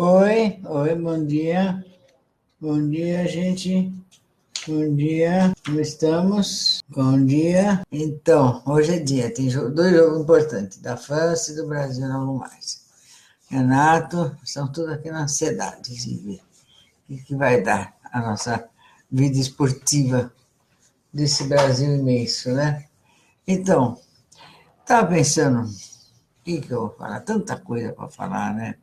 Oi, bom dia. Bom dia, gente. Bom dia, como estamos? Bom dia. Então, hoje é dia, tem dois jogos importantes, da França e do Brasil, não mais. Renato, estão todos aqui na ansiedade de ver o que vai dar a nossa vida esportiva desse Brasil imenso, né? Então, estava pensando, o que eu vou falar? Tanta coisa para falar, né?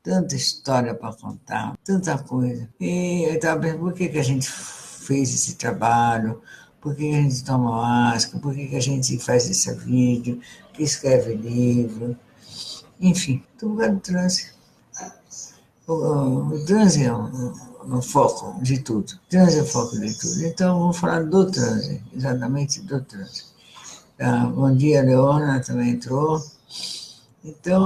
Tanta história para contar, tanta coisa. E eu estava pensando, por que a gente fez esse trabalho? Por que a gente toma máscara? Por que a gente faz esse vídeo? Que escreve livro? Enfim, tudo por causa do trânsito. O trânsito é o foco de tudo. O trânsito é o foco de tudo. Então, vamos falar do trânsito, exatamente do trânsito. Bom dia, Leona também entrou. Então,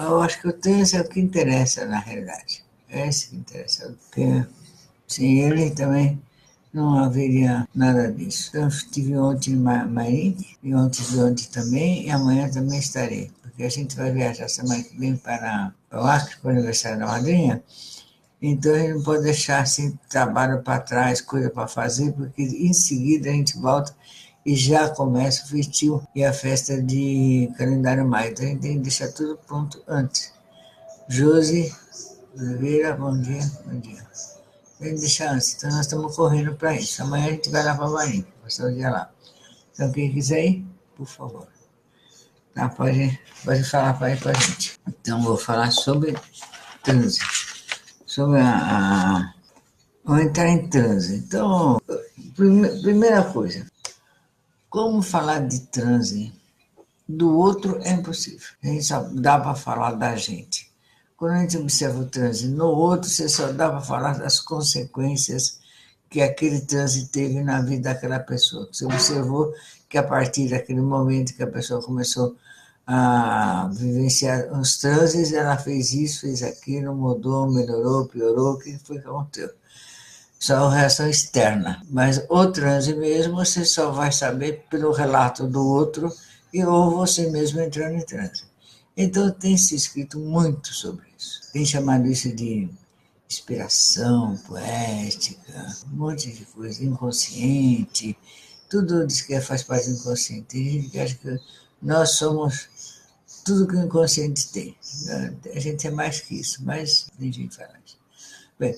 eu acho que o trânsito é o que interessa, na realidade. É esse que interessa. Porque sem ele também não haveria nada disso. Então, eu estive ontem em Marília, e ontem de ontem também, e amanhã também estarei. Porque a gente vai viajar semana que vem para o Acre, para o aniversário da madrinha. Então, a gente não pode deixar assim, trabalho para trás, coisa para fazer, porque em seguida a gente volta e já começa o festivo e a festa de calendário maio. Então a gente tem que deixar tudo pronto antes. Josi Oliveira, bom dia, bom dia. Tem que deixar antes, então nós estamos correndo para isso. Amanhã a gente vai lá para Marinha, passar o dia lá. Então quem quiser ir, por favor. Tá, pode falar para ir para a gente. Então vou falar sobre trânsito. Sobre vou entrar em trânsito. Então, primeira coisa, como falar de trânsito do outro é impossível. A gente só dá para falar da gente. Quando a gente observa o trânsito no outro, você só dá para falar das consequências que aquele trânsito teve na vida daquela pessoa. Você observou que a partir daquele momento que a pessoa começou a vivenciar os trânsitos, ela fez isso, fez aquilo, mudou, melhorou, piorou, o que foi que aconteceu? Só a reação externa. Mas o transe mesmo você só vai saber pelo relato do outro e ou você mesmo entrando em transe. Então tem se escrito muito sobre isso. Tem chamado isso de inspiração poética, um monte de coisa, inconsciente. Tudo diz que faz parte do inconsciente. Tem gente que acha que nós somos tudo que o inconsciente tem. A gente é mais que isso, mas tem gente que fala isso. Bem,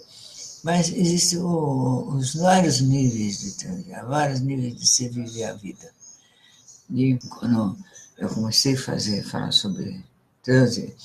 mas existem os vários níveis de trânsito, vários níveis de se viver a vida. E quando eu comecei a falar sobre trânsito,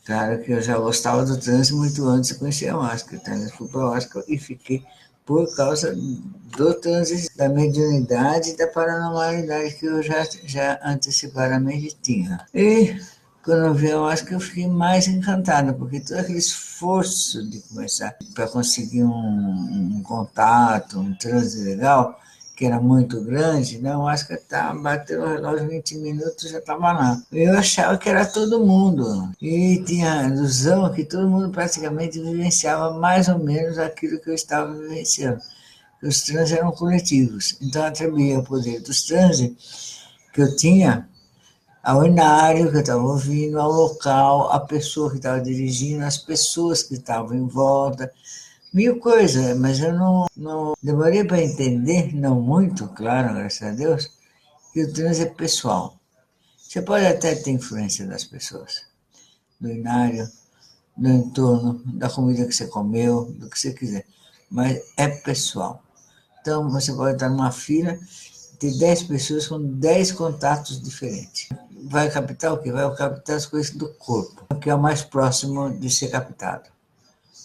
claro que eu já gostava do trânsito muito antes de conhecer a máscara. Então eu fui para a máscara e fiquei por causa do trânsito, da mediunidade e da paranormalidade que eu já antecipadamente tinha. E quando eu vi a máscara, eu fiquei mais encantada, porque todo aquele esforço de começar para conseguir um contato, um trânsito legal, que era muito grande, né? A máscara bateu o relógio 20 minutos já estava lá. Eu achava que era todo mundo. E tinha a ilusão que todo mundo praticamente vivenciava mais ou menos aquilo que eu estava vivenciando. Os trânsitos eram coletivos. Então, eu atribuía o poder dos trânsitos que eu tinha ao inário que eu estava ouvindo, ao local, à pessoa que estava dirigindo, às pessoas que estavam em volta, mil coisas, mas eu não demorei para entender, não muito, claro, graças a Deus, que o trânsito é pessoal. Você pode até ter influência das pessoas, do inário, do entorno, da comida que você comeu, do que você quiser, mas é pessoal. Então, você pode estar numa fila, ter 10 pessoas com 10 contatos diferentes. Vai captar o quê? Vai captar as coisas do corpo, que é o mais próximo de ser captado.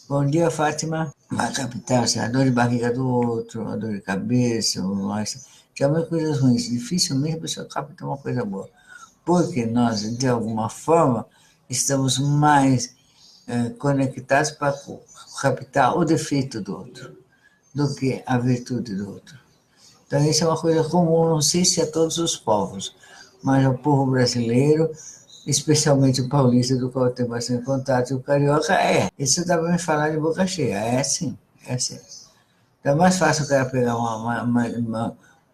Bom dia, Fátima. Vai captar a dor de barriga do outro, a dor de cabeça, já coisas ruins. Dificilmente a pessoa capta uma coisa boa. Porque nós, de alguma forma, estamos mais conectados para captar o defeito do outro do que a virtude do outro. Então, isso é uma coisa comum, não sei se a todos os povos, mas o povo brasileiro, especialmente o paulista, do qual eu tenho bastante contato, e o carioca, Isso dá para me falar de boca cheia. É sim, é sim. Então, é mais fácil o cara pegar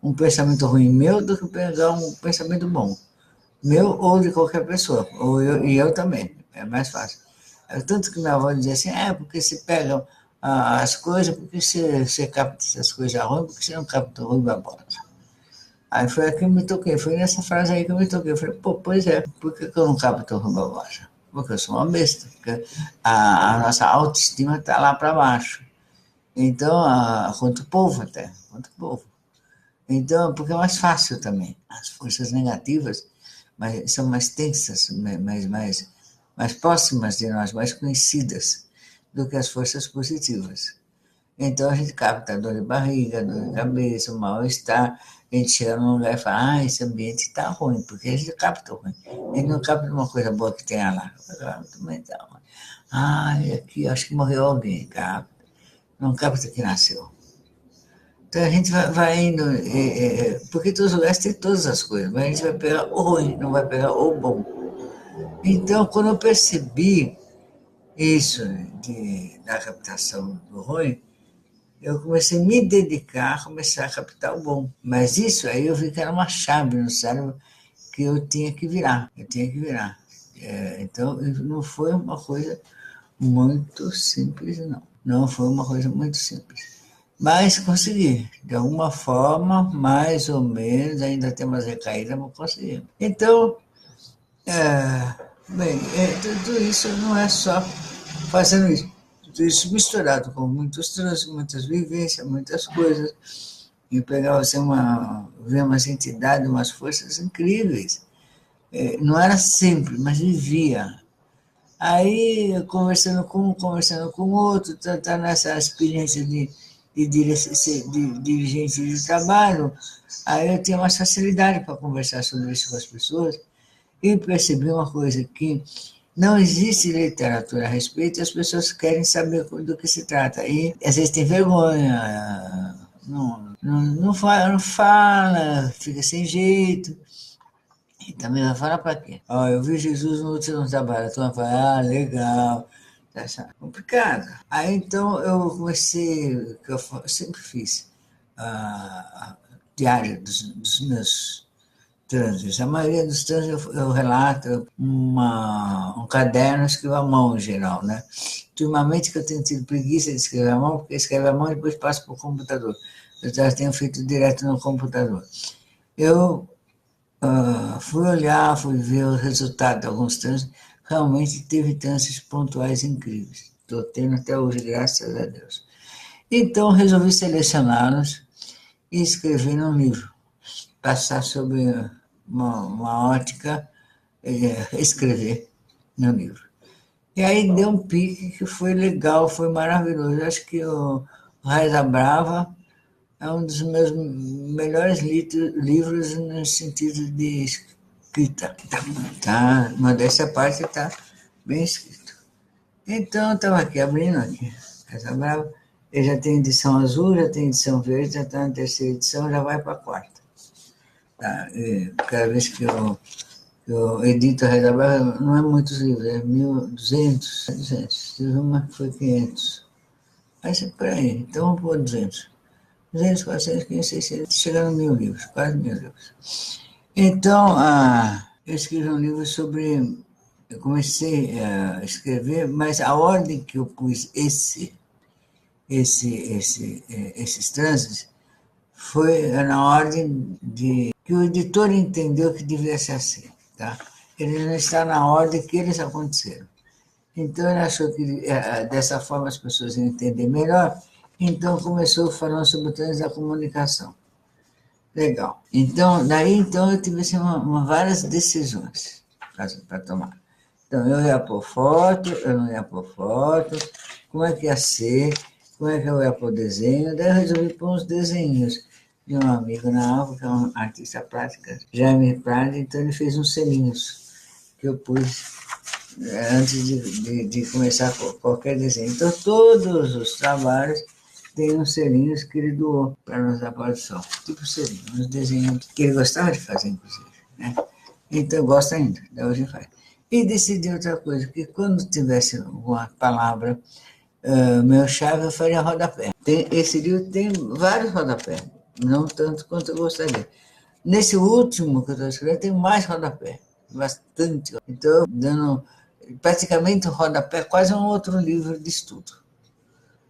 um pensamento ruim meu do que pegar um pensamento bom. Meu ou de qualquer pessoa, e eu também, é mais fácil. Tanto que minha avó dizia assim, porque você pega as coisas, porque você capta essas coisas ruins, porque você não capta o Rui Barbosa. Aí foi aqui que eu me toquei, foi nessa frase aí que eu me toquei. Eu falei, pois é, por que eu não capto o Rui Barbosa? Porque eu sou uma besta, porque a nossa autoestima está lá para baixo. Então, quanto o povo até, quanto o povo. Então, porque é mais fácil também. As forças negativas são mais tensas, mais próximas de nós, mais conhecidas do que as forças positivas. Então a gente capta dor de barriga, dor de cabeça, mal-estar. A gente chega num lugar e fala, esse ambiente está ruim, porque a gente capta o ruim. A gente não capta uma coisa boa que tenha lá. Também está ruim. Aqui acho que morreu alguém, capta. Não capta que nasceu. Então a gente vai indo, porque todos os lugares têm todas as coisas, mas a gente vai pegar o ruim, não vai pegar o bom. Então, quando eu percebi isso da captação do ruim, eu comecei a me dedicar a começar a captar o bom. Mas isso aí eu vi que era uma chave no cérebro que eu tinha que virar. Então, não foi uma coisa muito simples, não. Não foi uma coisa muito simples. Mas consegui, de alguma forma, mais ou menos, ainda tem umas recaídas, mas consegui. Então, tudo isso não é só fazendo isso. Tudo isso misturado com muitos trânsitos, muitas vivências, muitas coisas. E pegar ver umas entidades, umas forças incríveis. Não era simples, mas vivia. Aí, conversando com outro, tá nessa experiência de dirigente de trabalho, aí eu tinha mais facilidade para conversar sobre isso com as pessoas e percebi uma coisa, que não existe literatura a respeito e as pessoas querem saber do que se trata. E às vezes tem vergonha, não fala, fica sem jeito. E também vai falar para quê? Eu vi Jesus no último trabalho. A turma fala, legal. Tá complicado. Aí então eu comecei, que eu sempre fiz, diário dos meus trânsitos. A maioria dos trânsitos eu relato um caderno, escrevo à mão em geral, né? Ultimamente que eu tenho tido preguiça de escrever à mão, porque escrevo à mão e depois passo para o computador. Eu já tenho feito direto no computador. Eu fui olhar, fui ver o resultado de alguns trânsitos, realmente teve trânsitos pontuais incríveis. Estou tendo até hoje, graças a Deus. Então, resolvi selecioná-los e escrever num livro, passar sobre uma ótica, escrever no livro. E aí deu um pique que foi legal, foi maravilhoso. Eu acho que o Raiza Brava é um dos meus melhores livros no sentido de escrita. Modéstia à parte, está bem escrito. Então, eu estava aqui abrindo Raiza Brava. Ele já tem edição azul, já tem edição verde, já está na terceira edição, já vai para a quarta. Tá? Cada vez que eu edito a Raiza Brava, não é muitos livros, é 1.200, 200. Teve uma que foi 500. Mas por aí, então vamos pôr 200. 200, 400, 500, 600, chegando a 1.000 livros, quase 1.000 livros. Então, eu escrevi um livro sobre... Eu comecei a escrever, mas a ordem que eu pus esses trânsitos foi na ordem que o editor entendeu que devia ser assim. Tá? Ele não está na ordem que eles aconteceram. Então, ele achou que dessa forma as pessoas iam entender melhor. Então, começou falando sobre o trânsito da comunicação. Legal. Então, eu tive assim, várias decisões para tomar. Então, eu ia pôr foto, eu não ia pôr foto, como é que ia ser, como é que eu ia pôr desenho. Daí eu resolvi pôr uns desenhos de um amigo na Alva, que é um artista plástica, Jaime Prado, então ele fez uns selinhos que eu pus antes de começar qualquer desenho. Então, todos os trabalhos têm uns selinhos que ele doou para nós da Pôr do Sol. Tipo selinho, uns desenhos que ele gostava de fazer, inclusive. Né? Então, gosta ainda, da hoje faz. E decidi outra coisa, que quando tivesse alguma palavra, meu chave, eu faria rodapé. Esse livro tem vários rodapés, não tanto quanto eu gostaria. Nesse último que eu estou escrevendo, tem mais rodapé, bastante. Então, praticamente o rodapé é quase um outro livro de estudo.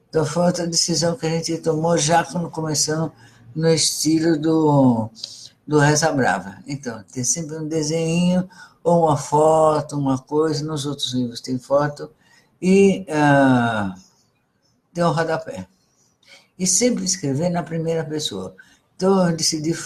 Então, foi outra decisão que a gente tomou já quando começamos no estilo do Reza Brava. Então, tem sempre um desenho, ou uma foto, uma coisa, nos outros livros tem foto, e tem um rodapé. E sempre escrever na primeira pessoa. Então, eu decidi,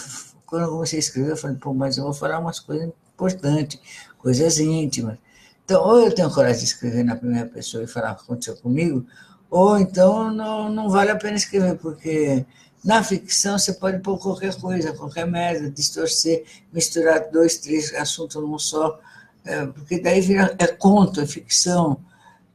quando eu comecei a escrever, eu falei, pô, mas eu vou falar umas coisas importantes, coisas íntimas. Então, ou eu tenho coragem de escrever na primeira pessoa e falar o que aconteceu comigo, ou então não vale a pena escrever, porque na ficção você pode pôr qualquer coisa, qualquer merda, distorcer, misturar 2, 3 assuntos num só, porque daí vira, é conto, é ficção.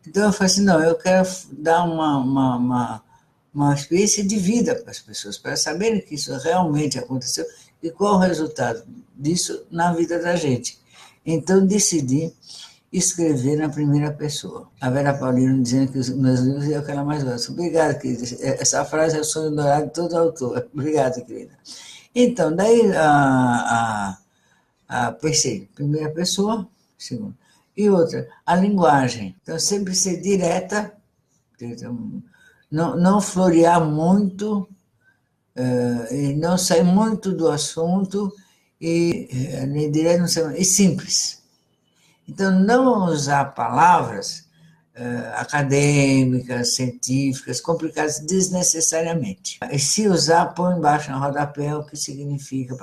Então eu falei assim, não, eu quero dar uma experiência de vida para as pessoas, para saberem que isso realmente aconteceu e qual o resultado disso na vida da gente. Então decidi escrever na primeira pessoa. A Vera Paulino dizendo que os meus livros é o que ela mais gosta. Obrigada, querida. Essa frase é o sonho dourado de todo autor. Obrigada, querida. Então, daí pensei, primeira pessoa, segunda. E outra, a linguagem. Então, sempre ser direta, não florear muito, e não sair muito do assunto, nem direto, não sei, e simples. Então, não usar palavras acadêmicas, científicas, complicadas desnecessariamente. E se usar, põe embaixo no rodapé o que significa,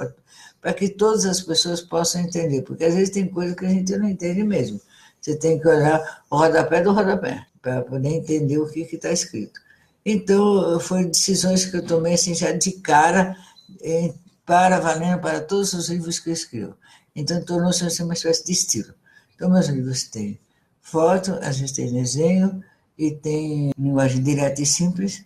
para que todas as pessoas possam entender, porque às vezes tem coisa que a gente não entende mesmo. Você tem que olhar o rodapé do rodapé, para poder entender o que está escrito. Então, foram decisões que eu tomei assim, já de cara, valendo para todos os livros que eu escrevo. Então, tornou-se assim, uma espécie de estilo. Então, meus livros têm foto, às vezes tem desenho, e tem linguagem direta e simples,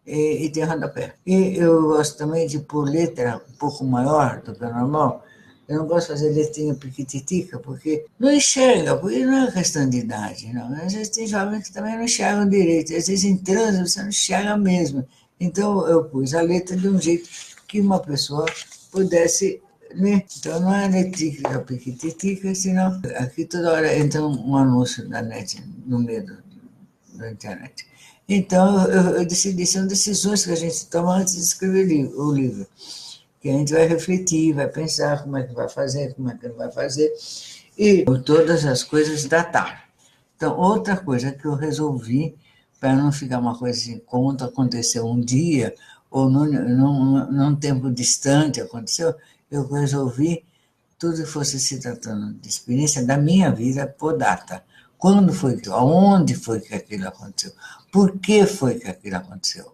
e tem rodapé. E eu gosto também de pôr letra um pouco maior do que o normal. Eu não gosto de fazer letrinha piquititica, porque não enxerga, porque não é questão de idade, não. Às vezes tem jovens que também não enxergam direito, às vezes em trânsito você não enxerga mesmo. Então eu pus a letra de um jeito que uma pessoa pudesse ler. Então não é letrítica piquititica, senão aqui toda hora entra um anúncio da net, no meio da internet. Então eu decidi, são decisões que a gente toma antes de escrever o livro. Que a gente vai refletir, vai pensar como é que vai fazer, como é que não vai fazer, e todas as coisas datar. Então, outra coisa que eu resolvi, para não ficar uma coisa assim, como aconteceu um dia, ou num tempo distante aconteceu, eu resolvi, tudo que fosse se tratando de experiência da minha vida, por data. Quando foi, aonde foi que aquilo aconteceu? Por que foi que aquilo aconteceu?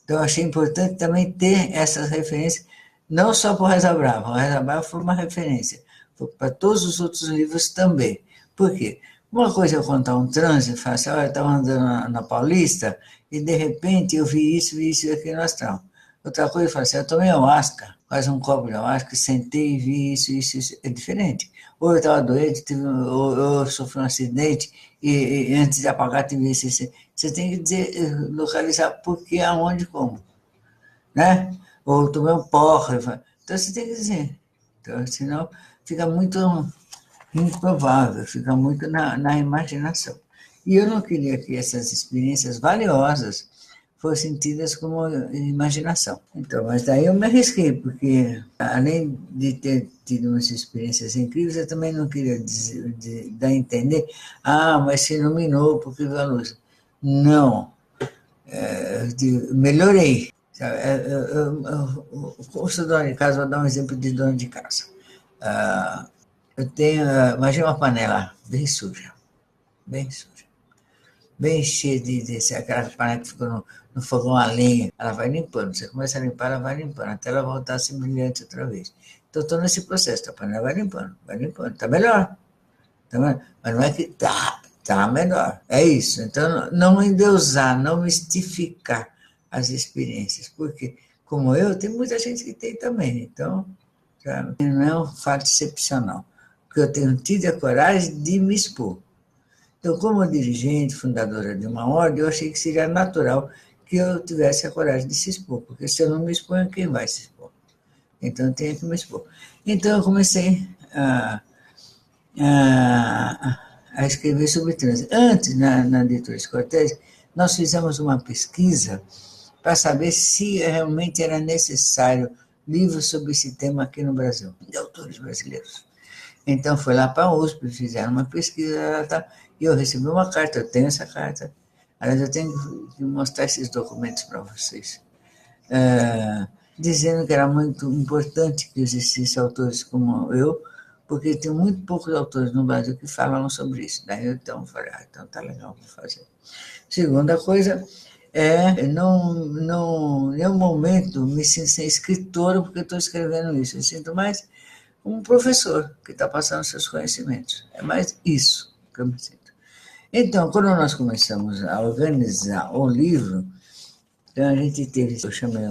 Então, eu achei importante também ter essas referências, não só para o Reza Brava. O Reza Brava foi uma referência, foi para todos os outros livros também. Por quê? Uma coisa é eu contar um trânsito, falar assim, olha, eu estava andando na Paulista e, de repente, eu vi isso e aqui no astral. Outra coisa, eu falo assim, eu tomei ayahuasca, quase um copo de ayahuasca, sentei e vi isso, é diferente. Ou eu estava doente, ou eu sofri um acidente, e antes de apagar, tive isso. Você tem que dizer, localizar por que, aonde, como. Né? Ou tomei um porre. Então, você tem que dizer. Então, senão, fica muito improvável, fica muito na imaginação. E eu não queria que essas experiências valiosas fossem tidas como imaginação. Então, mas daí eu me arrisquei, porque além de ter tido umas experiências incríveis, eu também não queria dar a entender, mas se iluminou porque viu a luz. Não. Melhorei. Eu sou dona de casa, vou dar um exemplo de dona de casa. Eu tenho, imagina uma panela bem suja, bem cheia aquela panela que ficou no fogão a lenha, ela vai limpando, você começa a limpar, ela vai limpando, até ela voltar a ser brilhante outra vez. Então, estou nesse processo, a panela vai limpando, está melhor. Mas não é que está melhor, é isso. Então, não endeusar, não mistificar as experiências, porque, como eu, tem muita gente que tem também, então, sabe? Não é um fato excepcional, porque eu tenho tido a coragem de me expor. Então, como dirigente, fundadora de uma ordem, eu achei que seria natural que eu tivesse a coragem de se expor, porque se eu não me exponho, quem vai se expor? Então, eu tenho que me expor. Então, eu comecei a a escrever sobre trânsito. Antes, na Editores Cortez, nós fizemos uma pesquisa para saber se realmente era necessário livros sobre esse tema aqui no Brasil, de autores brasileiros. Então, foi lá para a USP, fizeram uma pesquisa, e eu recebi uma carta, eu tenho essa carta. Aliás, eu tenho que mostrar esses documentos para vocês. Dizendo que era muito importante que existissem autores como eu, porque tem muito poucos autores no Brasil que falam sobre isso. Daí eu então falei, então tá legal, vou fazer. Segunda coisa não, em nenhum momento me sinto sem escritora porque estou escrevendo isso. Eu sinto mais como um professor que está passando seus conhecimentos. É mais isso que eu me sinto. Então, quando nós começamos a organizar o livro, então a gente teve, eu chamei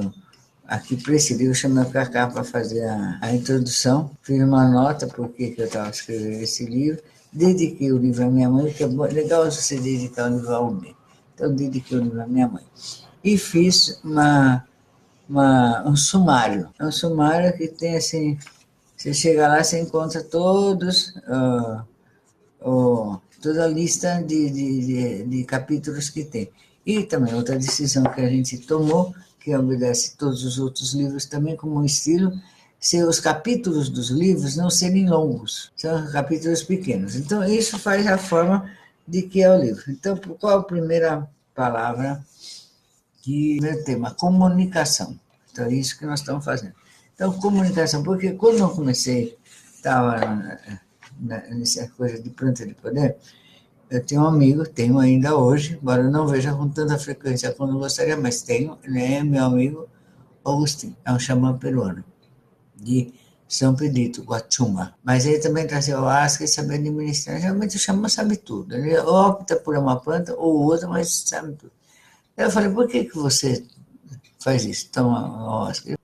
aqui para esse livro, eu chamei o Cacá para fazer a introdução, fiz uma nota porque eu estava escrevendo esse livro, dediquei o livro à minha mãe, que é legal você dedicar o livro ao homem. Então, eu dediquei o livro à minha mãe. E fiz um sumário. É um sumário que tem assim, você chega lá, você encontra todos, toda a lista de capítulos que tem. E também outra decisão que a gente tomou, que obedece todos os outros livros também como um estilo, se os capítulos dos livros não serem longos, são capítulos pequenos. Então, isso faz a forma de que é o livro. Então, qual a primeira palavra? Primeiro tema, comunicação. Então, é isso que nós estamos fazendo. Então, comunicação, porque quando eu comecei, estava nessa coisa de planta de poder, eu tenho um amigo, tenho ainda hoje, embora eu não veja com tanta frequência quanto gostaria, mas tenho, ele é meu amigo Agostinho, é um xamã peruano, de São Pedrito, Guachuma. Mas ele também trazia ayahuasca e sabia administrar. Geralmente o xamã sabe tudo. Ele opta por uma planta ou outra, mas sabe tudo. Eu falei, por que você faz isso? Então,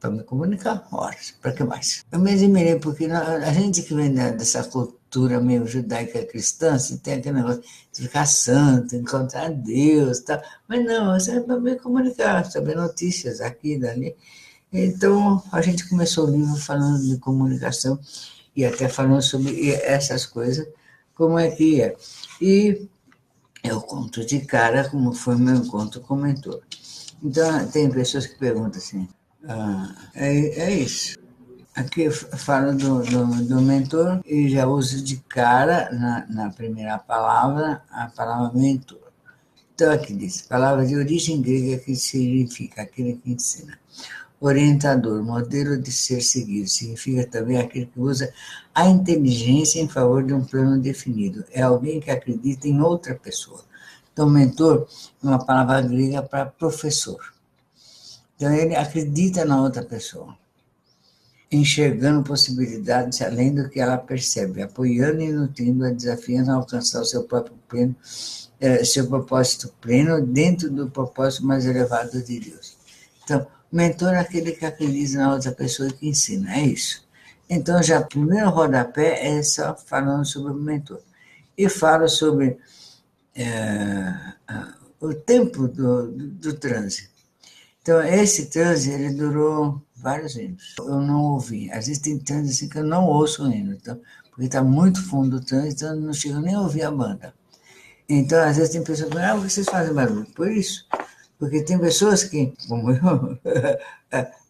para me comunicar, horas, para que mais? Eu me admirei, porque a gente que vem dessa cultura meio judaica cristã, assim, tem aquele negócio de ficar santo, encontrar Deus, tal. Mas não, é para me comunicar, saber notícias aqui e dali. Então, a gente começou o livro falando de comunicação e até falando sobre essas coisas, como é que é. E eu conto de cara como foi meu encontro com o mentor. Então, tem pessoas que perguntam assim, é isso. Aqui eu falo do mentor e já uso de cara, na primeira palavra, a palavra mentor. Então, aqui diz, palavra de origem grega que significa aquele que ensina. Orientador, modelo de ser seguido, significa também aquele que usa a inteligência em favor de um plano definido. É alguém que acredita em outra pessoa. Então, mentor é uma palavra grega para professor. Então, ele acredita na outra pessoa, enxergando possibilidades além do que ela percebe, apoiando e nutrindo, desafiando a alcançar o seu próprio pleno, seu propósito pleno dentro do propósito mais elevado de Deus. Então, mentor é aquele que acredita na outra pessoa e que ensina, é isso. Então, já o primeiro rodapé é só falando sobre o mentor. E falo sobre o tempo do transe. Então, esse transe, ele durou vários anos. Eu não ouvi. Existem transes assim que eu não ouço ainda, então, porque está muito fundo o transe, então eu não chego nem a ouvir a banda. Então, às vezes tem pessoas que falam, por que vocês fazem barulho? Por isso. Porque tem pessoas que, como eu,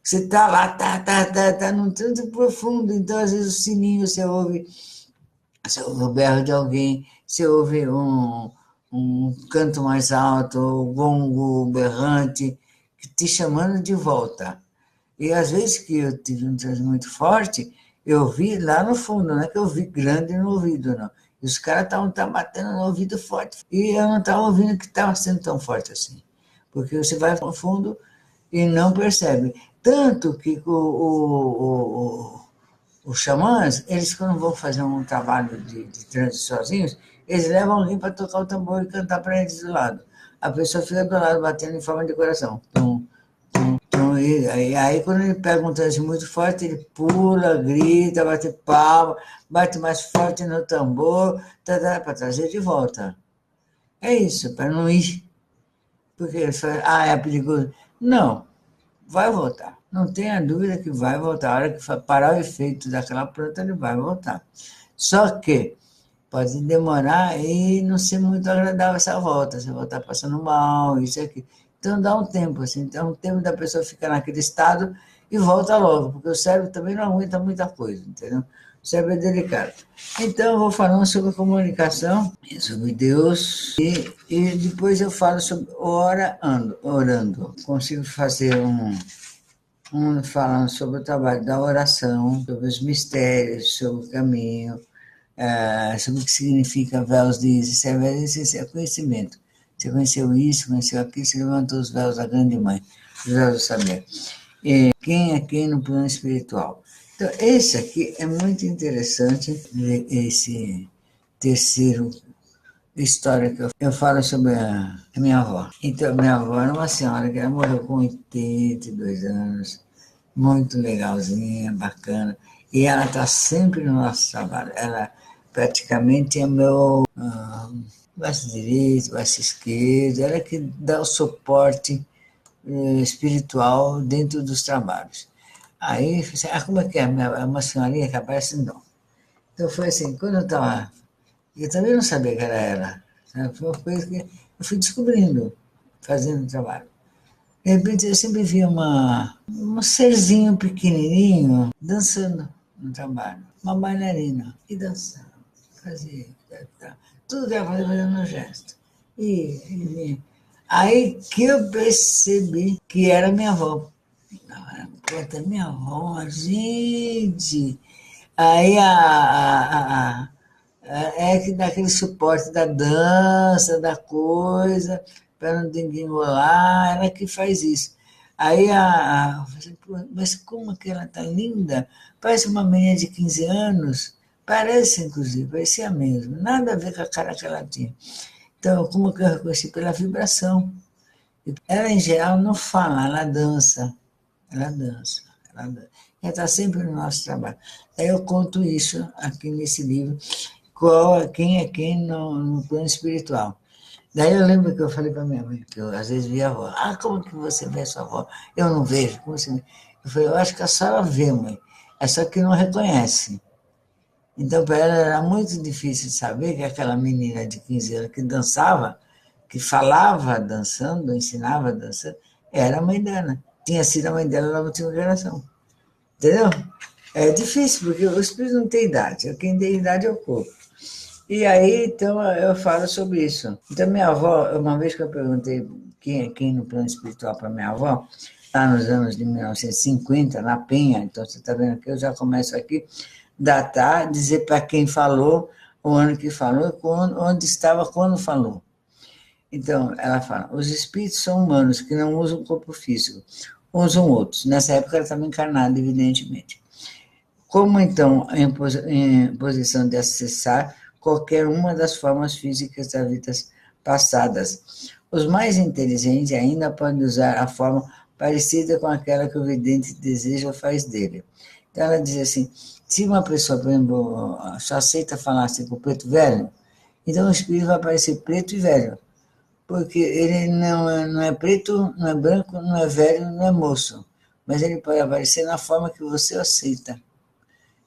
você está lá, tá num transe profundo, então às vezes o sininho você ouve o berro de alguém, você ouve um canto mais alto, o gongo berrante, te chamando de volta. E às vezes que eu tive um transe muito forte, eu vi lá no fundo, não é que eu vi grande no ouvido, não. E os caras estavam batendo no ouvido forte. E eu não estava ouvindo que estava sendo tão forte assim. Porque você vai no fundo e não percebe. Tanto que os xamãs, eles quando vão fazer um trabalho de transe sozinhos, eles levam alguém para tocar o tambor e cantar para eles do lado. A pessoa fica do lado batendo em forma de coração. E aí, quando ele pega um transe muito forte, ele pula, grita, bate palma, bate mais forte no tambor, para trazer de volta. É isso, para não ir. Porque ele fala, é perigoso. Não, vai voltar. Não tenha dúvida que vai voltar. A hora que parar o efeito daquela planta, ele vai voltar. Só que, Pode demorar e não ser muito agradável essa volta, você vai estar passando mal, isso aqui. Então dá um tempo, assim, então um tempo da pessoa ficar naquele estado e volta logo, porque o cérebro também não aguenta muita coisa, entendeu? O cérebro é delicado. Então eu vou falando sobre comunicação, sobre Deus, e depois eu falo sobre orando. Consigo fazer falando sobre o trabalho da oração, sobre os mistérios, sobre o caminho, sobre o que significa véus de Isis. Isso é conhecimento. Você conheceu isso, conheceu aquilo, você levantou os véus da grande mãe, os véus do saber. E quem é quem no plano espiritual? Então, esse aqui é muito interessante, esse terceiro história que eu falo sobre a minha avó. Então, minha avó era uma senhora que ela morreu com 82 anos, muito legalzinha, bacana, e ela está sempre no nosso trabalho. Ela praticamente é meu braço direito, braço esquerdo, ela que dá o suporte espiritual dentro dos trabalhos. Aí, eu falei assim, como é que é? Uma senhorinha que aparece? Não. Então, foi assim, quando eu estava... Eu também não sabia que era ela. Sabe? Foi uma coisa que eu fui descobrindo, fazendo o trabalho. De repente, eu sempre via um serzinho pequenininho dançando no trabalho. Uma bailarina. E dançando. Fazia. Tudo que ela fazia, fazendo no gesto. Aí que eu percebi que era minha avó. Puta, minha avó, gente. Aí é que dá aquele suporte da dança, da coisa, para não engolar, ela que faz isso. Aí mas como que ela tá linda? Parece uma menina de 15 anos, parece inclusive, parecia mesmo, nada a ver com a cara que ela tinha. Então, como que eu reconheci? Pela vibração. Ela, em geral, não fala, ela dança. Ela dança. Ela está sempre no nosso trabalho. Aí eu conto isso aqui nesse livro, quem é quem no plano espiritual. Daí eu lembro que eu falei para minha mãe, que eu às vezes via a avó. Como que você vê a sua avó? Eu não vejo. Como você... Eu falei, eu acho que a senhora vê, mãe. É só que não reconhece. Então, para ela era muito difícil saber que aquela menina de 15 anos que dançava, que falava dançando, ensinava dançando, era a mãe dela. Tinha sido a mãe dela na última geração. Entendeu? É difícil, porque o espírito não tem idade. Quem tem idade é o corpo. E aí, então, eu falo sobre isso. Então, minha avó, uma vez que eu perguntei quem é quem no plano espiritual para minha avó, lá nos anos de 1950, na Penha, então você está vendo que eu já começo aqui, datar, dizer para quem falou, o ano que falou, onde estava quando falou. Então, ela fala, os espíritos são humanos que não usam o corpo físico, usam outros. Nessa época ela estava encarnada, evidentemente. Como, então, em posição de acessar qualquer uma das formas físicas das vidas passadas. Os mais inteligentes ainda podem usar a forma parecida com aquela que o vidente deseja ou faz dele. Então, ela diz assim, se uma pessoa, por exemplo, só aceita falar assim com o preto velho, então o espírito vai aparecer preto e velho, porque ele não é preto, não é branco, não é velho, não é moço, mas ele pode aparecer na forma que você aceita.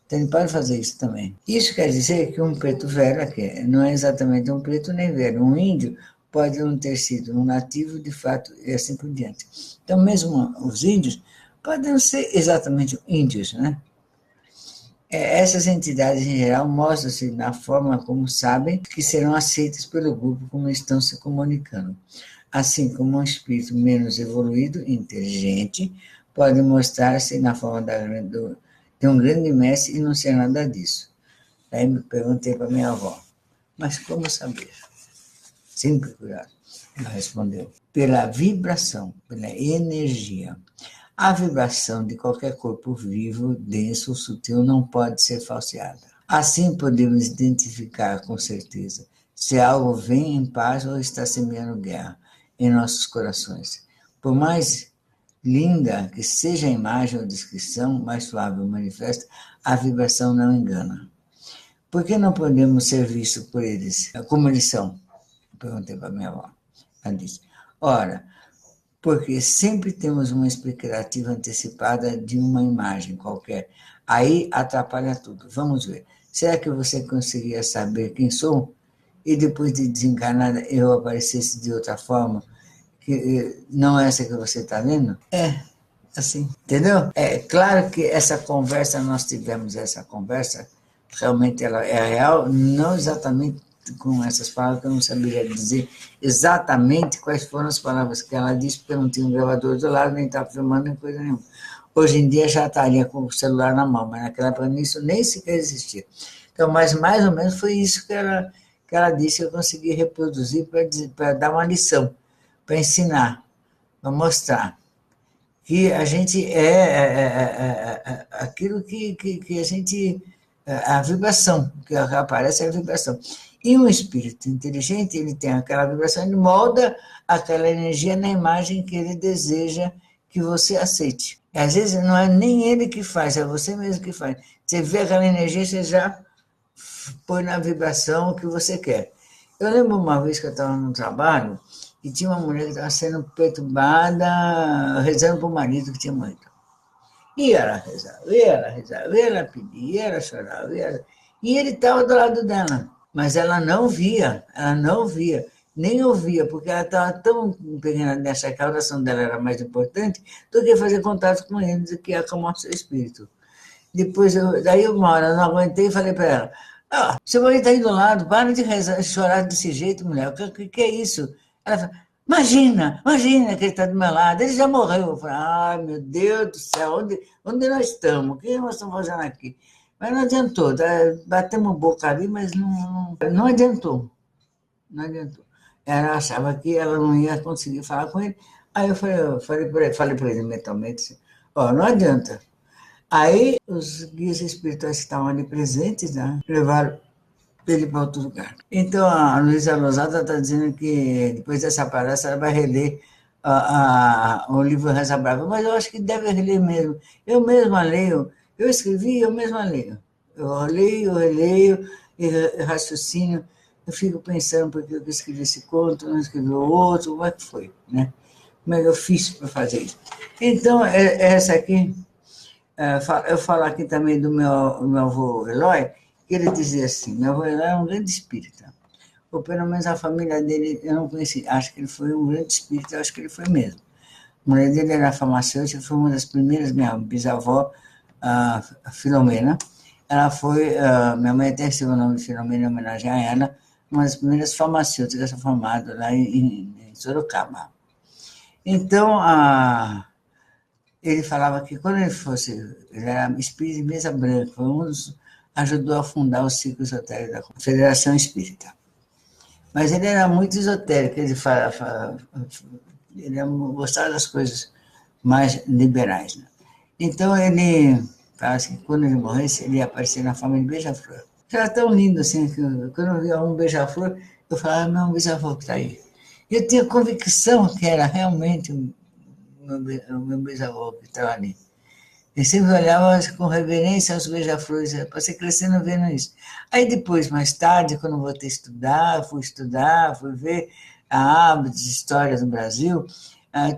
Então ele pode fazer isso também. Isso quer dizer que um preto velho aqui não é exatamente um preto nem velho. Um índio pode não ter sido um nativo de fato e assim por diante. Então mesmo os índios podem não ser exatamente índios, né? Essas entidades em geral mostram-se na forma como sabem que serão aceitas pelo grupo como estão se comunicando. Assim como um espírito menos evoluído, inteligente, pode mostrar-se na forma de um grande mestre e não ser nada disso. Aí me perguntei para minha avó, mas como saber? Sempre curiosa. Ela respondeu, pela vibração, pela energia. A vibração de qualquer corpo vivo, denso ou sutil, não pode ser falseada. Assim podemos identificar com certeza se algo vem em paz ou está semeando guerra em nossos corações. Por mais linda que seja a imagem ou descrição, mais suave ou manifesta, a vibração não engana. Por que não podemos ser vistos por eles como eles são? Perguntei para minha avó. Ela disse, ora, porque sempre temos uma expectativa antecipada de uma imagem qualquer. Aí atrapalha tudo. Vamos ver. será que você conseguiria saber quem sou? E depois de desencarnada eu aparecesse de outra forma, que não é essa que você está vendo? É, assim, entendeu? É claro que essa conversa, nós tivemos essa conversa, realmente ela é real, não exatamente com essas palavras, que eu não saberia dizer exatamente quais foram as palavras que ela disse, porque eu não tinha um gravador do lado, nem estava filmando, nem coisa nenhuma. Hoje em dia já estaria com o celular na mão, mas naquela época isso nem sequer existia. Então, mas mais ou menos foi isso que ela disse, que eu consegui reproduzir para dar uma lição, para ensinar, para mostrar que a gente aquilo que a gente, a vibração, que aparece é a vibração. E um espírito inteligente, ele tem aquela vibração, ele molda aquela energia na imagem que ele deseja que você aceite. E às vezes não é nem ele que faz, é você mesmo que faz. Você vê aquela energia, você já põe na vibração o que você quer. Eu lembro uma vez que eu estava no trabalho, e tinha uma mulher que estava sendo perturbada, rezando para o marido que tinha morrido. E ela rezava, e ela rezava, e ela pedia, e ela chorava, e ele estava do lado dela. Mas ela não via, nem ouvia, porque ela estava tão empenhada nessa que a oração dela era mais importante do que fazer contato com ele, do que acalmar o seu espírito. Depois, daí uma hora eu não aguentei e falei para ela, seu marido está aí do lado, para de rezar, chorar desse jeito, mulher, o que é isso? Ela falou, imagina que ele está do meu lado, ele já morreu. Eu falei, ai, meu Deus do céu, onde nós estamos? O que nós estamos fazendo aqui? Mas não adiantou, batemos boca ali, mas não adiantou. Não adiantou. Ela achava que ela não ia conseguir falar com ele. Aí eu falei para ele mentalmente, não adianta. Aí os guias espirituais que estavam ali presentes, né, levaram ele para outro lugar. Então, a Luísa Lozada está dizendo que depois dessa palestra ela vai reler o livro Reza Brava, mas eu acho que deve reler mesmo. Eu mesma leio, eu escrevi, eu mesma leio. Eu leio, releio, e raciocínio, eu fico pensando por que eu escrevi esse conto, não escrevi o outro, como é que foi, né? Como é que eu fiz para fazer isso? Então, essa aqui, eu falo aqui também do meu avô Eloy, que ele dizia assim, meu avô Eloy é um grande espírita, ou pelo menos a família dele, eu não conheci, acho que ele foi um grande espírita, acho que ele foi mesmo. A mulher dele era farmacêutica, foi uma das primeiras, minha bisavó, a Filomena, ela foi, minha mãe até recebeu o nome de Filomena em homenagem a ela, uma das primeiras farmacêuticas formadas lá em Sorocaba. Então, ele falava que quando ele era espírita de mesa branca, foi um dos, ajudou a fundar o ciclo esotérico da Federação Espírita. Mas ele era muito esotérico, ele gostava das coisas mais liberais. Né? Então ele falava assim, que quando ele morresse, ele ia aparecer na forma de beija-flor. Era tão lindo assim, que quando eu via um beija-flor, eu falava, não, um beija-flor que está aí. Eu tinha convicção que era realmente o meu bisavô que estava ali. Eu sempre olhava com reverência aos beija-flores, passei crescendo vendo isso. Aí depois, mais tarde, quando eu voltei a estudar, fui ver a árvore de histórias no Brasil,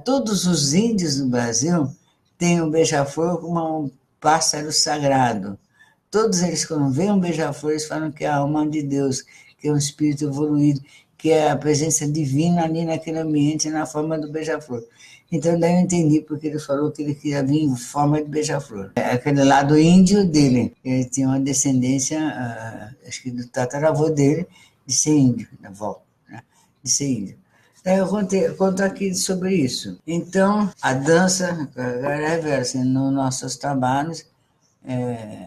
todos os índios do Brasil têm o beija-flor como um pássaro sagrado. Todos eles, quando veem um beija-flor, eles falam que é a alma de Deus, que é um espírito evoluído, que é a presença divina ali naquele ambiente, na forma do beija-flor. Então, daí eu entendi porque ele falou que ele queria vir em forma de beija-flor. É aquele lado índio dele. Ele tinha uma descendência, acho que do tataravô dele, de ser índio, da avó, né? De ser índio. Então, eu conto aqui sobre isso. Então, a dança, assim, nos nossos trabalhos,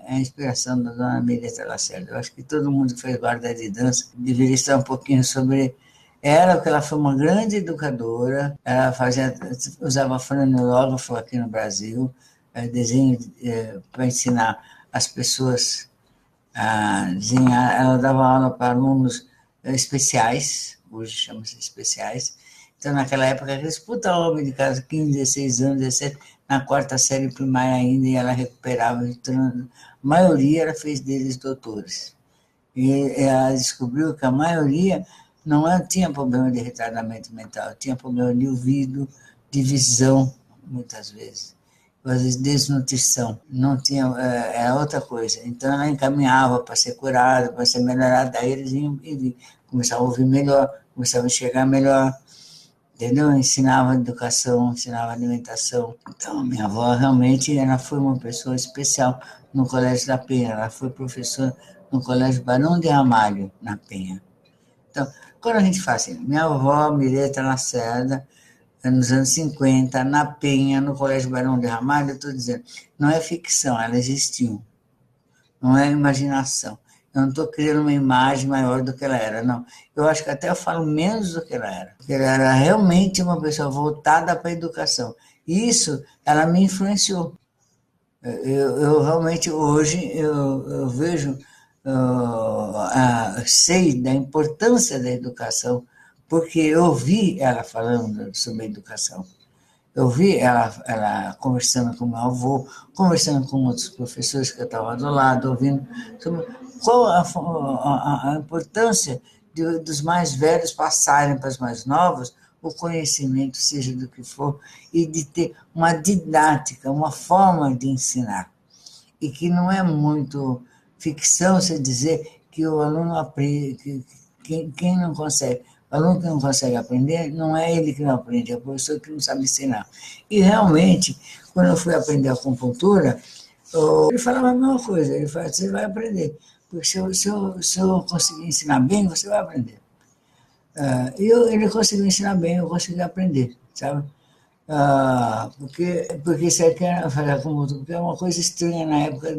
a inspiração da dona Melita Lacerda. Eu acho que todo mundo que fez guarda de dança deveria estar um pouquinho sobre ela, porque ela foi uma grande educadora, ela usava franelógrafo aqui no Brasil, desenho para ensinar as pessoas a desenhar. Ela dava aula para alunos especiais, hoje chama-se especiais. Então, naquela época, aqueles puta homem de casa, 15, 16 anos, 17, na quarta série primária ainda, e ela recuperava. Então, a maioria ela fez deles doutores. E ela descobriu que a maioria não tinha problema de retardamento mental, tinha problema de ouvido, de visão, muitas vezes. fazer desnutrição, não tinha, era outra coisa. Então ela encaminhava para ser curada, para ser melhorada, daí eles iam e começavam a ouvir melhor, começavam a enxergar melhor, entendeu? Ensinava educação, ensinava alimentação. Então a minha avó realmente ela foi uma pessoa especial no Colégio da Penha, ela foi professora no Colégio Barão de Ramalho, na Penha. Então, quando a gente fala assim, minha avó Mireta Lacerda, nos anos 50, na Penha, no Colégio Barão de Ramalho, eu estou dizendo, não é ficção, ela existiu, não é imaginação. Eu não estou criando uma imagem maior do que ela era, não. Eu acho que até eu falo menos do que ela era. Porque ela era realmente uma pessoa voltada para a educação. E isso, ela me influenciou. Eu realmente, hoje, eu vejo, sei da importância da educação, porque eu vi ela falando sobre a educação. Eu vi ela conversando com meu avô, conversando com outros professores que eu estava do lado, ouvindo sobre qual a importância dos mais velhos passarem para os mais novos o conhecimento, seja do que for, e de ter uma didática, uma forma de ensinar. E que não é muito ficção você dizer que o aluno aprende, quem não consegue. O aluno que não consegue aprender, não é ele que não aprende, é o professor que não sabe ensinar. E realmente, quando eu fui aprender a acupuntura, ele falava a mesma coisa, ele falava, você vai aprender, porque se eu conseguir ensinar bem, você vai aprender. Ele conseguiu ensinar bem, eu consegui aprender, sabe? Porque você quer fazer acupuntura, porque é uma coisa estranha na época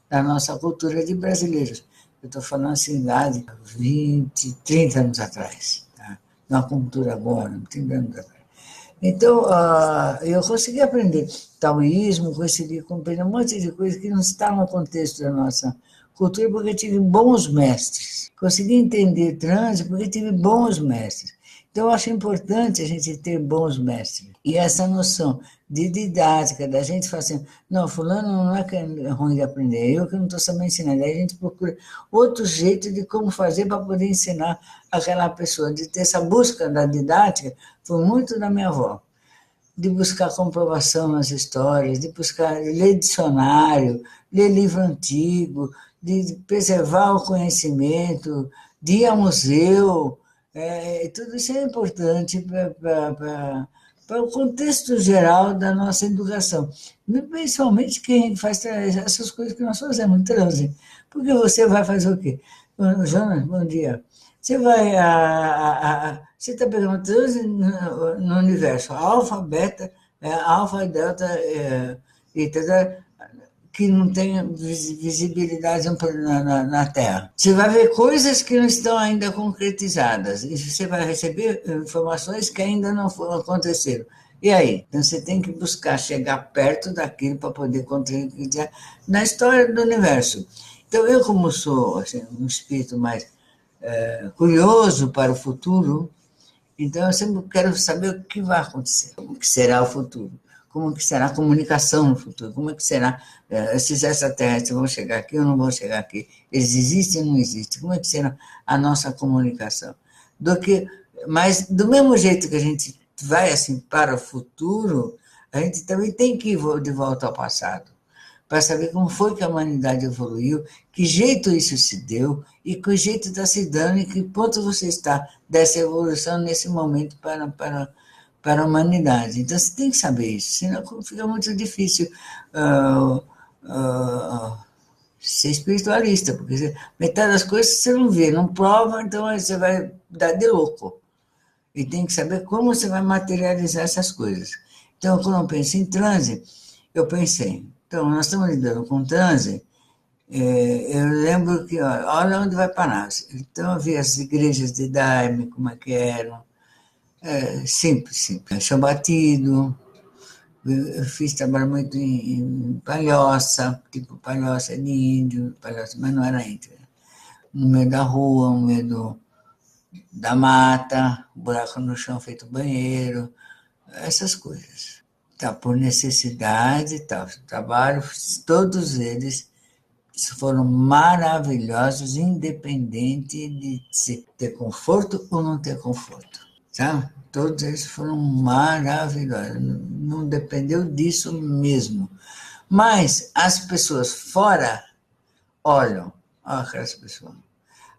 da nossa cultura de brasileiros. Eu estou falando assim, lá de 20, 30 anos atrás. Tá? Uma cultura agora, 30 anos atrás. Então, eu consegui aprender taoísmo, consegui compreender um monte de coisas que não está no contexto da nossa cultura, porque tive bons mestres. Consegui entender transe porque tive bons mestres. Então, eu acho importante a gente ter bons mestres. E essa noção de didática, da gente falar assim, não, fulano não é que é ruim de aprender, eu que não estou sabendo ensinar. Daí a gente procura outro jeito de como fazer para poder ensinar aquela pessoa, de ter essa busca da didática, foi muito da minha avó. De buscar comprovação nas histórias, de buscar ler dicionário, ler livro antigo, de preservar o conhecimento, de ir ao museu, tudo isso é importante para o contexto geral da nossa educação. Principalmente quem faz essas coisas que nós fazemos, transe. Porque você vai fazer o quê? Jonas, bom dia. Você vai. Você está pegando transe no universo, alfa, beta, alfa, delta, eta, que não tem visibilidade na Terra. Você vai ver coisas que não estão ainda concretizadas, e você vai receber informações que ainda não aconteceram. E aí? Então você tem que buscar chegar perto daquilo para poder contribuir na história do universo. Então, eu, como sou assim, um espírito mais curioso para o futuro, então eu sempre quero saber o que vai acontecer, como que será o futuro, como que será a comunicação no futuro, como é que será, esses extraterrestres vão chegar aqui ou não vão chegar aqui, eles existem ou não existem, como é que será a nossa comunicação. Mas do mesmo jeito que a gente vai assim para o futuro, a gente também tem que ir de volta ao passado, para saber como foi que a humanidade evoluiu, que jeito isso se deu e que jeito está se dando e que ponto você está dessa evolução nesse momento para a humanidade. Então, você tem que saber isso, senão fica muito difícil ser espiritualista, porque metade das coisas você não vê, não prova, então você vai dar de louco. E tem que saber como você vai materializar essas coisas. Então, quando eu penso em transe, eu pensei, então, nós estamos lidando com transe, eu lembro que, olha onde vai parar. Então, eu vi as igrejas de Daime, como é que eram, simples. Chão batido, eu fiz trabalho muito em palhoça, tipo palhoça de índio, palhoça, mas não era índio. No meio da rua, no meio da mata, buraco no chão feito banheiro, essas coisas. Tá, por necessidade e tal. Trabalho, todos eles foram maravilhosos, independente de ter conforto ou não ter conforto. sabe? Todos eles foram maravilhosos, não dependeu disso mesmo. Mas as pessoas fora olham, olha aquelas pessoas.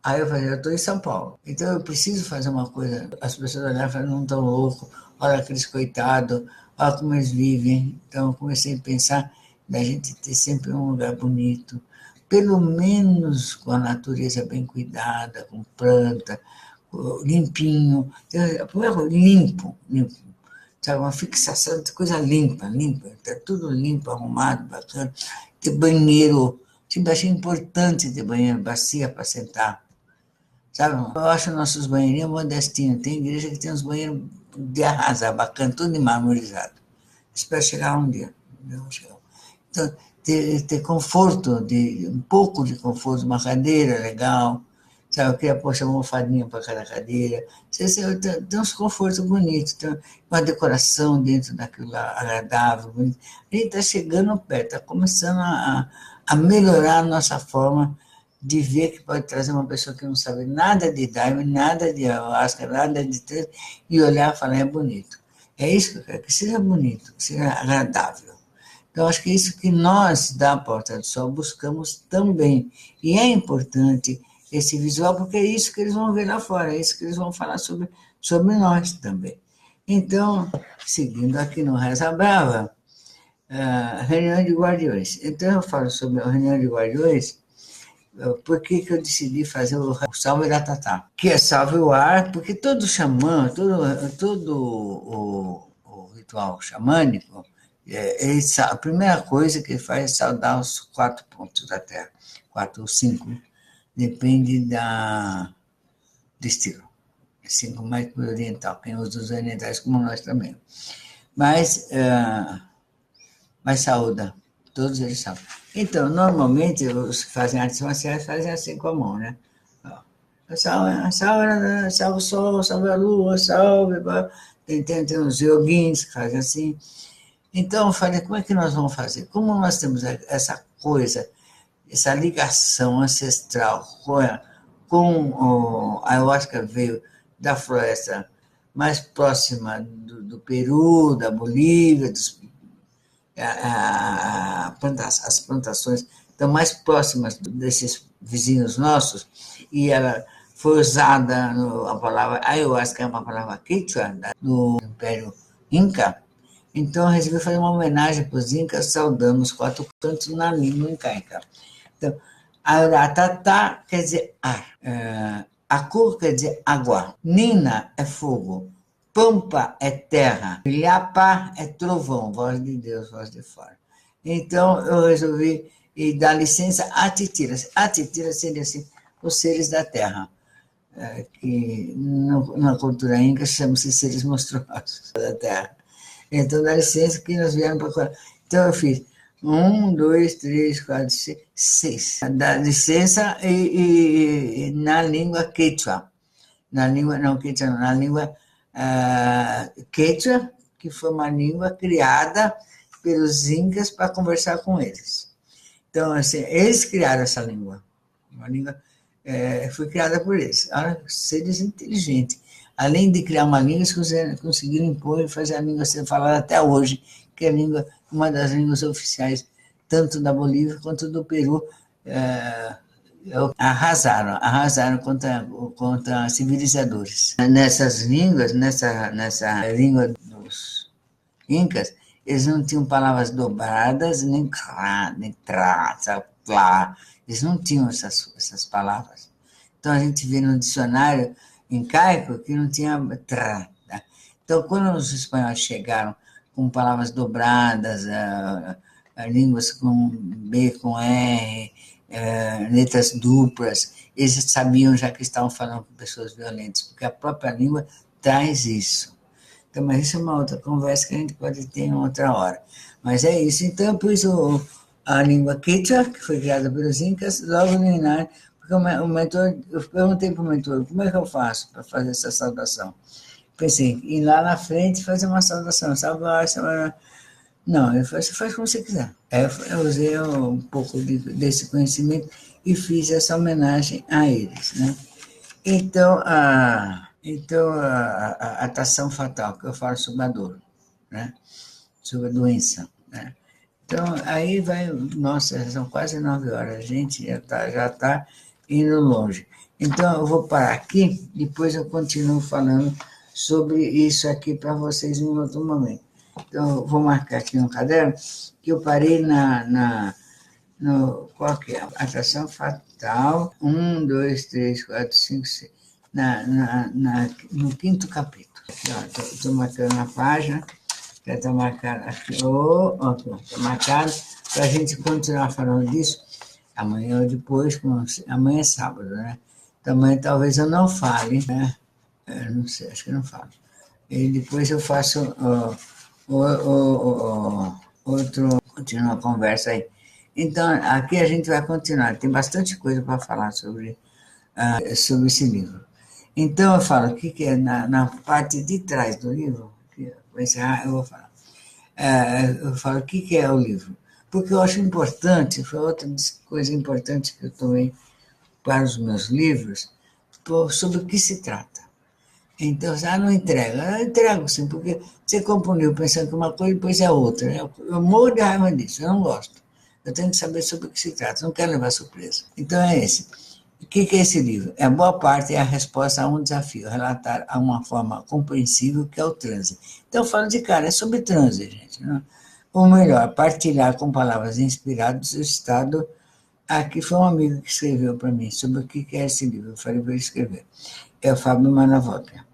Aí eu falei, eu estou em São Paulo, então eu preciso fazer uma coisa. As pessoas olharam e falaram, não estão loucos, olha aqueles coitados, olha como eles vivem. Então eu comecei a pensar da gente ter sempre um lugar bonito, pelo menos com a natureza bem cuidada, com planta, limpinho, limpo, limpo. Sabe, uma fixação de coisa limpa, limpa, tá tudo limpo, arrumado, bacana. Ter banheiro, sempre achei importante ter banheiro, bacia para sentar. Sabe? Eu acho nossos banheirinhos modestinhos. Tem igreja que tem uns banheiros de arrasar, bacana, tudo de marmorizado. Espero chegar um dia. Então, ter conforto, um pouco de conforto, uma cadeira legal, sabe? Eu queria pôr uma almofadinha para cada cadeira. Tem uns confortos bonitos, tem uma decoração dentro daquilo lá, agradável, bonito. A gente está chegando perto, está começando a melhorar a nossa forma de ver que pode trazer uma pessoa que não sabe nada de Daime, nada de ayahuasca, nada de trance, e olhar e falar, é bonito. É isso que eu quero, que seja bonito, que seja agradável. Então, acho que é isso que nós, da Porta do Sol, buscamos também. E é importante esse visual, porque é isso que eles vão ver lá fora, é isso que eles vão falar sobre nós também. Então, seguindo aqui no Reza Brava, reunião de guardiões. Então, eu falo sobre a reunião de guardiões, por que eu decidi fazer o Salve Iratatá? Que é salve o ar, porque todo xamã, todo o ritual xamânico, a primeira coisa que ele faz é saudar os 4 pontos da Terra, 4 ou 5, depende do estilo. 5 mais para o oriental, quem usa os orientais como nós também. Mas saúda, todos eles sabem. Então, normalmente, os que fazem artes marciais fazem assim com a mão, né? Salve o sol, salve a lua, salve... Tem uns yoguins que fazem assim. Então, eu falei, como é que nós vamos fazer? Como nós temos essa coisa, essa ligação ancestral com a ayahuasca veio da floresta mais próxima do Peru, da Bolívia, as plantações estão mais próximas desses vizinhos nossos, e ela foi usada, a palavra ayahuasca é uma palavra quichua, no Império Inca. Então, eu resolvi fazer uma homenagem para os incas, saudando os 4 cantos na língua incaica. Então, Auratatá quer dizer ar, Acu quer dizer água, Nina é fogo, Pampa é terra, Ilhapa é trovão, voz de Deus, voz de fora. Então, eu resolvi dar licença a titiras. A titira seria assim, os seres da terra, que na cultura inca chamam-se seres monstruosos da terra. Então, dá licença que nós viemos para cá. Então, eu fiz 1, 2, 3, 4, 5, 6. Dá licença e na língua quechua. Na língua quechua, que foi uma língua criada pelos incas para conversar com eles. Então, assim, eles criaram essa língua. Uma língua foi criada por eles. Seres inteligentes. Além de criar uma língua, eles conseguiram impor e fazer a língua ser falada até hoje, que é uma das línguas oficiais, tanto da Bolívia quanto do Peru. Arrasaram contra civilizadores. Nessas línguas, nessa língua dos incas, eles não tinham palavras dobradas, nem crá, nem trá, plá. Eles não tinham essas palavras. Então, a gente vê no dicionário incaico que não tinha trá. Tá? Então, quando os espanhóis chegaram com palavras dobradas, línguas com B, com R, letras duplas, eles sabiam já que estavam falando com pessoas violentas, porque a própria língua traz isso. Então, mas isso é uma outra conversa que a gente pode ter em outra hora. Mas é isso. Então, eu pus a língua quechua, que foi criada pelos incas, logo no inário, porque o mentor, eu perguntei para o mentor, como é que eu faço para fazer essa saudação? Pensei, ir lá na frente e fazer uma saudação, salvar. Não, ele falou, você faz como você quiser. Aí eu usei um pouco desse conhecimento e fiz essa homenagem a eles, né? Então, Então, a atração fatal, que eu falo sobre a dor, né? Sobre a doença, né? Então, aí vai, nossa, são quase 9 horas, a gente já tá indo longe. Então, eu vou parar aqui, depois eu continuo falando sobre isso aqui para vocês em outro momento. Então, eu vou marcar aqui no caderno que eu parei no, qual que é? Atração fatal, 1, 2, 3, 4, 5, 6, no quinto capítulo. Estou marcando a página, já está marcado aqui, está marcado para a gente continuar falando disso amanhã ou depois, amanhã é sábado, né? Também talvez eu não fale, né? Não sei, acho que não falo. E depois eu faço outro, continua a conversa aí. Então, aqui a gente vai continuar, tem bastante coisa para falar sobre esse livro. Então, eu falo o que é na parte de trás do livro, que vou encerrar, eu vou falar. Eu falo o que é o livro. Porque eu acho importante, foi outra coisa importante que eu tomei para os meus livros, sobre o que se trata. Então, não entrega. Eu entrego sim, porque você compra um livro pensando que uma coisa e depois é outra. Né? Eu morro de raiva disso, eu não gosto. Eu tenho que saber sobre o que se trata, não quero levar surpresa. Então é esse. O que é esse livro? A boa parte é a resposta a um desafio, relatar a uma forma compreensível que é o transe. Então eu falo de cara, é sobre transe, gente. Né? Ou melhor, partilhar com palavras inspiradas o estado. Aqui foi um amigo que escreveu para mim sobre o que é esse livro. Eu falei para ele escrever. É o Fábio Manavotra.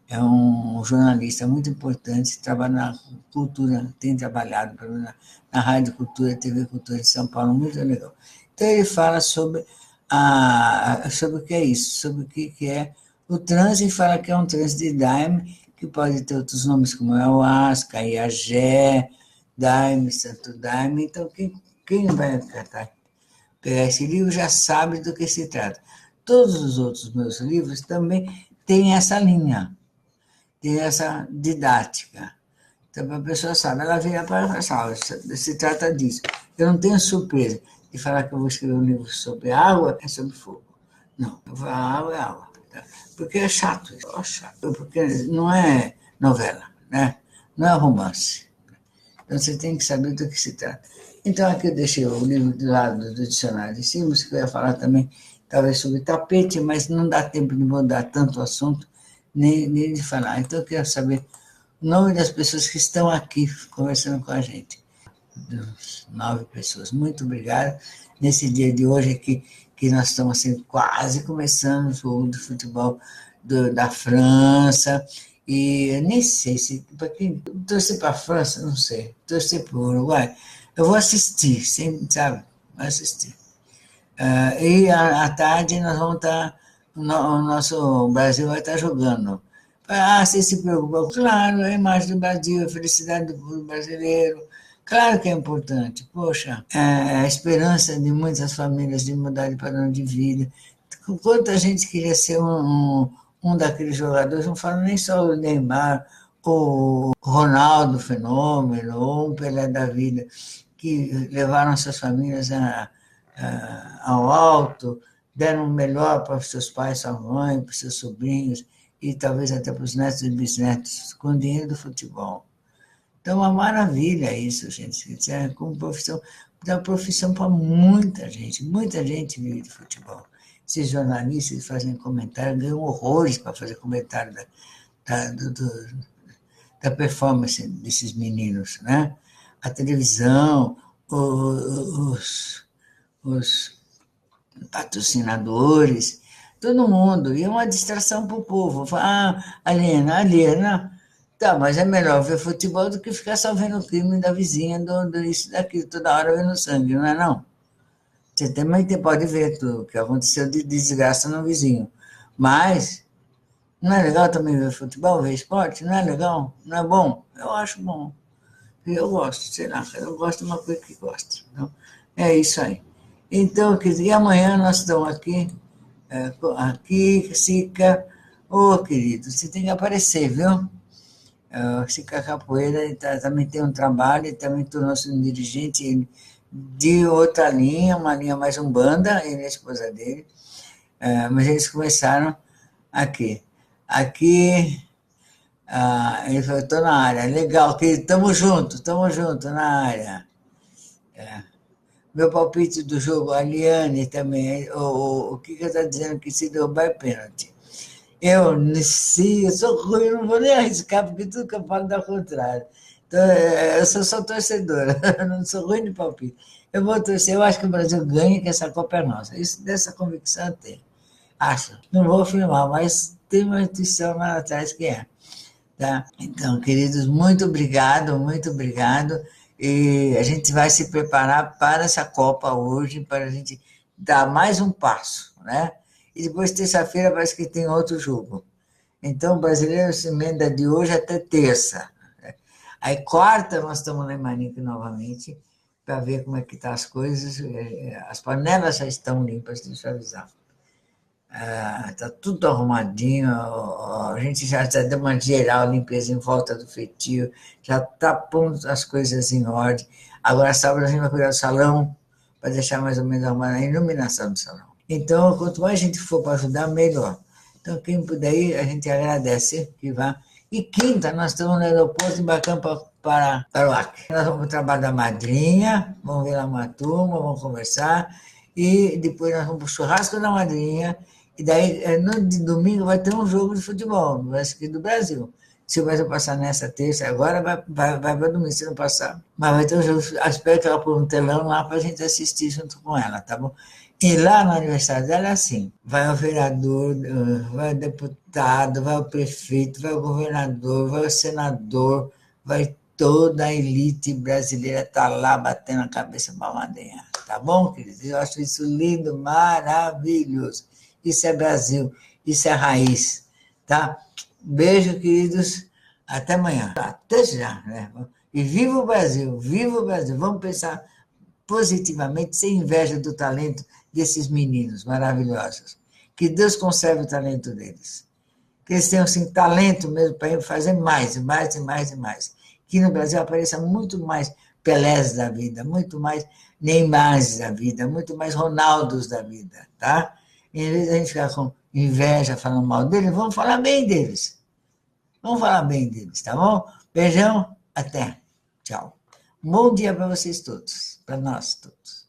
É um jornalista muito importante, trabalha na cultura, tem trabalhado na Rádio Cultura, TV Cultura de São Paulo, muito legal. Então ele fala sobre o que é isso, sobre o que é o transe, e fala que é um transe de Daime, que pode ter outros nomes como Ayahuasca, Iagé, Daime, Santo Daime. Então quem vai pegar esse livro já sabe do que se trata. Todos os outros meus livros também têm essa linha, tem essa didática. Então, a pessoa sabe, ela vira para a sala, se trata disso. Eu não tenho surpresa de falar que eu vou escrever um livro sobre água, é sobre fogo. Não, eu vou falar água é água. Tá? Porque é chato isso, é chato. Porque não é novela, né? Não é romance. Então, você tem que saber do que se trata. Então, aqui eu deixei o livro do lado do dicionário de cima, que eu ia falar também, talvez sobre tapete, mas não dá tempo de mudar tanto o assunto, nem de falar. Então, eu quero saber o nome das pessoas que estão aqui conversando com a gente. 9 pessoas. Muito obrigado. Nesse dia de hoje aqui, que nós estamos assim, quase começando o jogo de futebol da França. E eu nem sei se. Para quem torcer para a França, não sei. Torcer para o Uruguai. Eu vou assistir, sabe? Vou assistir. E à tarde nós vamos estar. O nosso Brasil vai estar jogando. Você se preocupa? Claro, a imagem do Brasil, a felicidade do brasileiro. Claro que é importante. Poxa, a esperança de muitas famílias de mudar de padrão de vida. Quanta gente queria ser um daqueles jogadores, não falo nem só o Neymar, o Ronaldo Fenômeno, ou um Pelé da vida, que levaram suas famílias ao alto, deram o melhor para os seus pais, sua mãe, para os seus sobrinhos, e talvez até para os netos e bisnetos, com o dinheiro do futebol. Então, é uma maravilha isso, gente. Isso é como profissão, dá profissão para muita gente vive de futebol. Esses jornalistas que fazem comentário ganham horrores para fazer comentário da performance desses meninos, né? A televisão, os patrocinadores, todo mundo. E é uma distração para o povo. Aliena. Tá, mas é melhor ver futebol do que ficar só vendo o crime da vizinha, do isso, daquilo, toda hora vendo sangue, não é não? Você também pode ver tudo o que aconteceu de desgraça no vizinho. Mas não é legal também ver futebol, ver esporte? Não é legal? Não é bom? Eu acho bom. Eu gosto, sei lá, eu gosto de uma coisa que gosto. Então, é isso aí. Então, e amanhã nós estamos aqui, Sica. Querido, você tem que aparecer, viu? Sica Capoeira também tem um trabalho, ele também tornou-se um dirigente de outra linha, uma linha mais umbanda, ele e a esposa dele. Mas eles começaram aqui. aqui, ele falou, estou na área, legal, querido, estamos juntos na área. Meu palpite do jogo, a Liane também, o Kika está dizendo que se derrubar é pênalti. Eu sou ruim, eu não vou nem arriscar, porque tudo que eu falo dá ao contrário. Então, eu sou só torcedora, eu não sou ruim de palpite. Eu vou torcer, eu acho que o Brasil ganha, que essa Copa é nossa. Isso, dessa convicção eu tenho. Acho. Não vou afirmar, mas tem uma intuição lá atrás que é. Tá? Então, queridos, muito obrigado, muito obrigado. E a gente vai se preparar para essa Copa hoje, para a gente dar mais um passo, né? E depois, terça-feira, parece que tem outro jogo. Então, o brasileiro se emenda de hoje até terça. Aí, quarta, nós estamos lá em Manique novamente, para ver como é que estão as coisas. As panelas já estão limpas, deixa eu avisar. Está tudo arrumadinho, a gente já deu uma geral limpeza em volta do feitio, já está pondo as coisas em ordem. Agora, sábado, a gente vai cuidar do salão, para deixar mais ou menos arrumada a iluminação do salão. Então, quanto mais gente for para ajudar, melhor. Então, quem puder ir, a gente agradece que vá. E quinta, nós estamos no aeroporto embarcando para o Acre. Nós vamos para o trabalho da madrinha, vamos ver lá uma turma, vamos conversar, e depois nós vamos para o churrasco da madrinha, e daí, no domingo, vai ter um jogo de futebol, acho que do Brasil. Se o Brasil passar nessa terça, agora vai para domingo, se não passar. Mas vai ter um jogo, espero que ela põe um telão lá para a gente assistir junto com ela, tá bom? E lá no aniversário dela é assim, vai o vereador, vai o deputado, vai o prefeito, vai o governador, vai o senador, vai toda a elite brasileira tá lá batendo a cabeça para a madrinha, tá bom, queridos? Eu acho isso lindo, maravilhoso. Isso é Brasil, isso é raiz, tá? Beijo, queridos, até amanhã. Até já, né? E viva o Brasil, viva o Brasil. Vamos pensar positivamente, sem inveja do talento desses meninos maravilhosos. Que Deus conserve o talento deles. Que eles tenham, assim, talento mesmo para fazer mais, e mais, e mais, e mais. Que no Brasil apareça muito mais Pelés da vida, muito mais Neymars da vida, muito mais Ronaldos da vida, tá? Em vez de a gente ficar com inveja, falando mal deles, vamos falar bem deles. Vamos falar bem deles, tá bom? Beijão, até. Tchau. Bom dia para vocês todos, para nós todos.